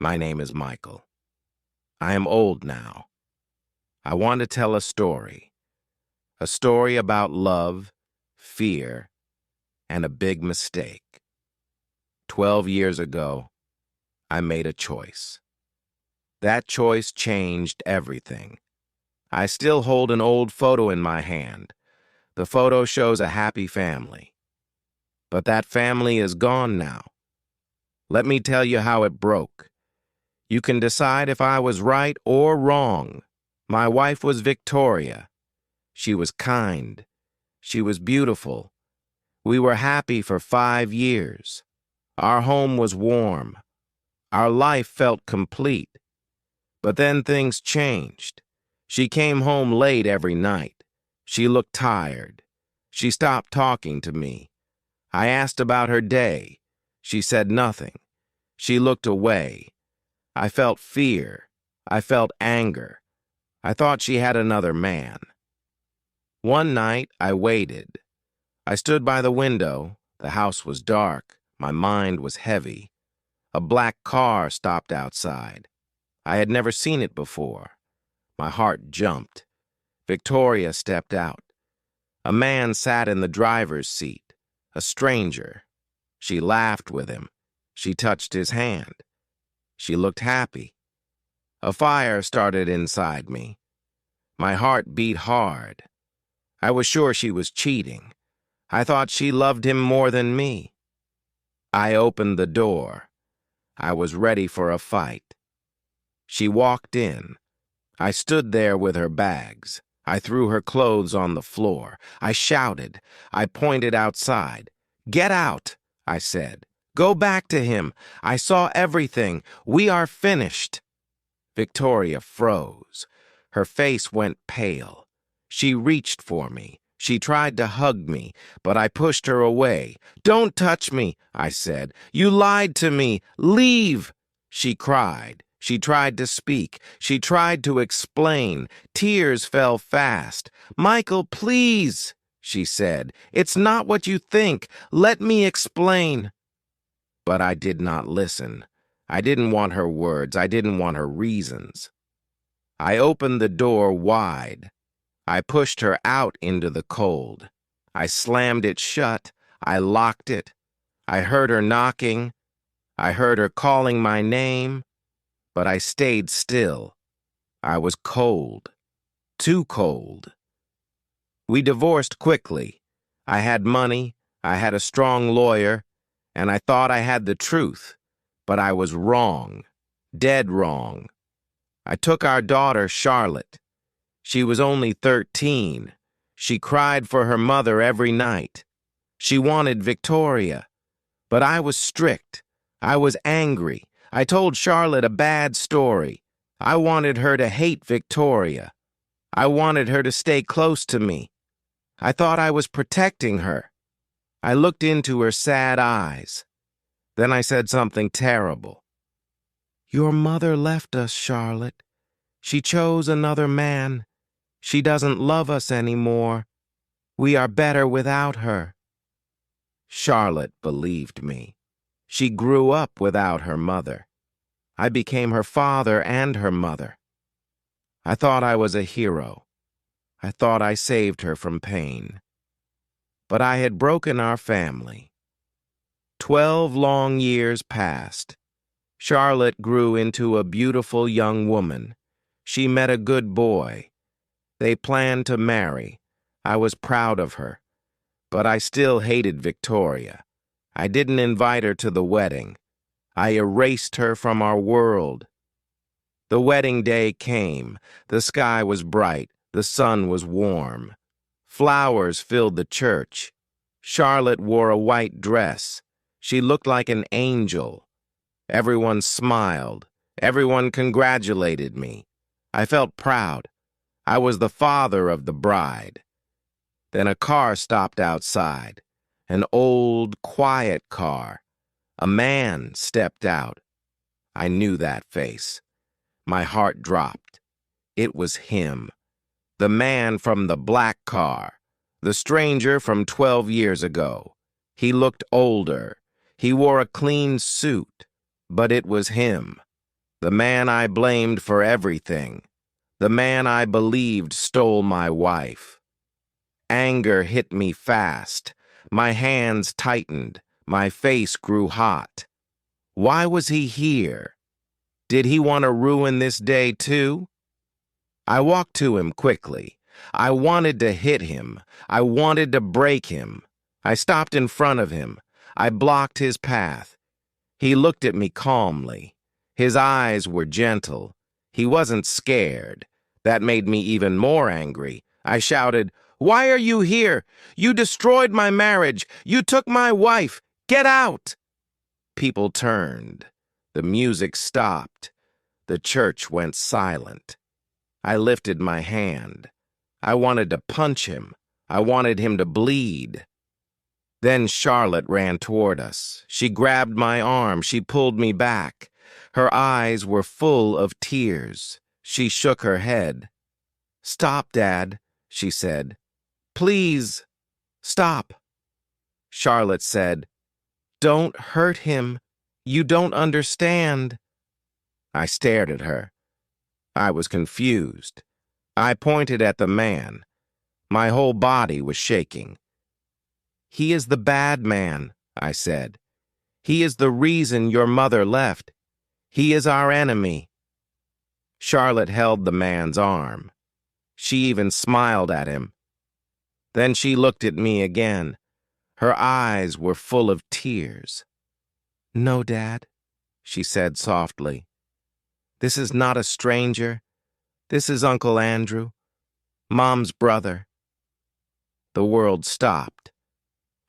My name is Michael. I am old now. I want to tell a story about love, fear, and a big mistake. 12 years ago, I made a choice. That choice changed everything. I still hold an old photo in my hand. The photo shows a happy family. But that family is gone now. Let me tell you how it broke. You can decide if I was right or wrong. My wife was Victoria. She was kind. She was beautiful. We were happy for 5 years. Our home was warm. Our life felt complete. But then things changed. She came home late every night. She looked tired. She stopped talking to me. I asked about her day. She said nothing. She looked away. I felt fear. I felt anger. I thought she had another man. One night, I waited. I stood by the window. The house was dark. My mind was heavy. A black car stopped outside. I had never seen it before. My heart jumped. Victoria stepped out. A man sat in the driver's seat, a stranger. She laughed with him. She touched his hand. She looked happy. A fire started inside me. My heart beat hard. I was sure she was cheating. I thought she loved him more than me. I opened the door. I was ready for a fight. She walked in. I stood there with her bags. I threw her clothes on the floor. I shouted. I pointed outside. "Get out," I said. "Go back to him. I saw everything. We are finished." Victoria froze. Her face went pale. She reached for me. She tried to hug me, but I pushed her away. "Don't touch me," I said. "You lied to me. Leave." She cried. She tried to speak. She tried to explain. Tears fell fast. "Michael, please," she said. "It's not what you think. Let me explain." But I did not listen. I didn't want her words. I didn't want her reasons. I opened the door wide. I pushed her out into the cold. I slammed it shut. I locked it. I heard her knocking. I heard her calling my name. But I stayed still. I was cold. Too cold. We divorced quickly. I had money. I had a strong lawyer. And I thought I had the truth. But I was wrong. Dead wrong. I took our daughter, Charlotte. She was only 13. She cried for her mother every night. She wanted Victoria. But I was strict. I was angry. I told Charlotte a bad story. I wanted her to hate Victoria. I wanted her to stay close to me. I thought I was protecting her. I looked into her sad eyes. Then I said something terrible. "Your mother left us, Charlotte. She chose another man. She doesn't love us anymore. We are better without her." Charlotte believed me. She grew up without her mother. I became her father and her mother. I thought I was a hero. I thought I saved her from pain. But I had broken our family. 12 long years passed. Charlotte grew into a beautiful young woman. She met a good boy. They planned to marry. I was proud of her. But I still hated Victoria. I didn't invite her to the wedding. I erased her from our world. The wedding day came. The sky was bright. The sun was warm. Flowers filled the church. Charlotte wore a white dress. She looked like an angel. Everyone smiled. Everyone congratulated me. I felt proud. I was the father of the bride. Then a car stopped outside. An old, quiet car. A man stepped out. I knew that face. My heart dropped. It was him. The man from the black car. The stranger from 12 years ago. He looked older. He wore a clean suit. But it was him. The man I blamed for everything. The man I believed stole my wife. Anger hit me fast. My hands tightened. My face grew hot. Why was he here? Did he want to ruin this day too? I walked to him quickly. I wanted to hit him. I wanted to break him. I stopped in front of him. I blocked his path. He looked at me calmly. His eyes were gentle. He wasn't scared. That made me even more angry. I shouted, "Why are you here? You destroyed my marriage. You took my wife. Get out!" People turned. The music stopped. The church went silent. I lifted my hand. I wanted to punch him. I wanted him to bleed. Then Charlotte ran toward us. She grabbed my arm. She pulled me back. Her eyes were full of tears. She shook her head. "Stop, Dad," she said. "Please, stop." Charlotte said, "Don't hurt him. You don't understand." I stared at her. I was confused. I pointed at the man. My whole body was shaking. "He is the bad man," I said. "He is the reason your mother left. He is our enemy." Charlotte held the man's arm. She even smiled at him. Then she looked at me again. Her eyes were full of tears. "No, Dad," she said softly. "This is not a stranger. This is Uncle Andrew, Mom's brother." The world stopped.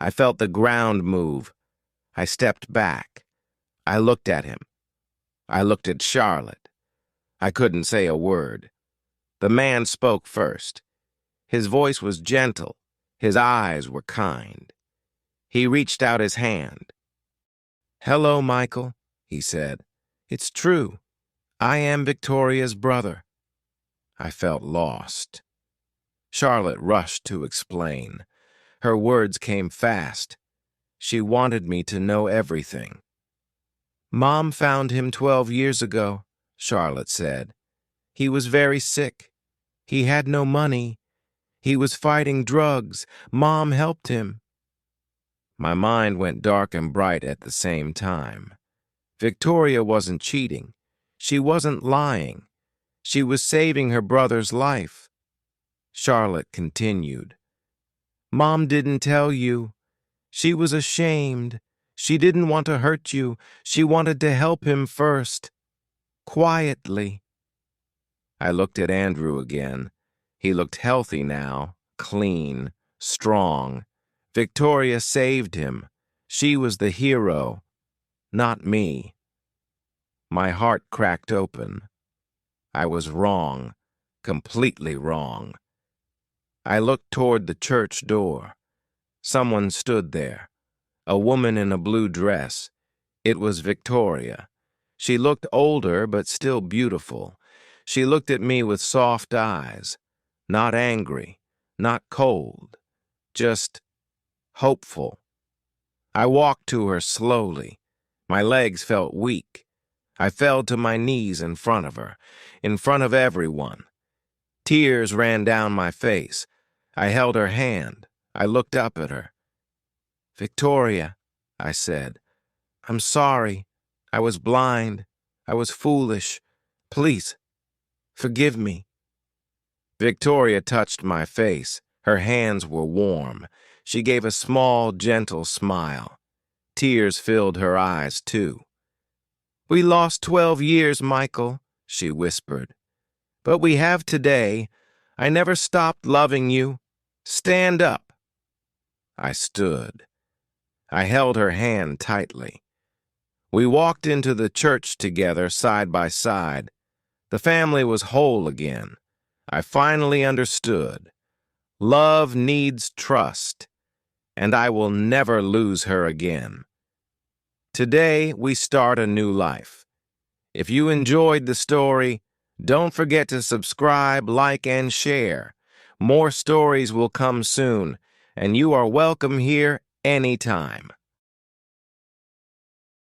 I felt the ground move. I stepped back. I looked at him. I looked at Charlotte. I couldn't say a word. The man spoke first. His voice was gentle. His eyes were kind. He reached out his hand. "Hello, Michael," he said. "It's true. I am Victoria's brother." I felt lost. Charlotte rushed to explain. Her words came fast. She wanted me to know everything. "Mom found him 12 years ago," Charlotte said. "He was very sick. He had no money. He was fighting drugs. Mom helped him." My mind went dark and bright at the same time. Victoria wasn't cheating. She wasn't lying. She was saving her brother's life. Charlotte continued. "Mom didn't tell you. She was ashamed. She didn't want to hurt you. She wanted to help him first. Quietly." I looked at Andrew again. He looked healthy now, clean, strong. Victoria saved him. She was the hero, not me. My heart cracked open. I was wrong, completely wrong. I looked toward the church door. Someone stood there, a woman in a blue dress. It was Victoria. She looked older but still beautiful. She looked at me with soft eyes, not angry, not cold, just hopeful. I walked to her slowly. My legs felt weak. I fell to my knees in front of her, in front of everyone. Tears ran down my face. I held her hand. I looked up at her. "Victoria," I said, "I'm sorry. I was blind. I was foolish. Please, forgive me." Victoria touched my face. Her hands were warm. She gave a small, gentle smile. Tears filled her eyes, too. "We lost 12 years, Michael," she whispered. "But we have today. I never stopped loving you. Stand up." I stood. I held her hand tightly. We walked into the church together, side by side. The family was whole again. I finally understood. Love needs trust, and I will never lose her again. Today, we start a new life. If you enjoyed the story, don't forget to subscribe, like, and share. More stories will come soon, and you are welcome here anytime.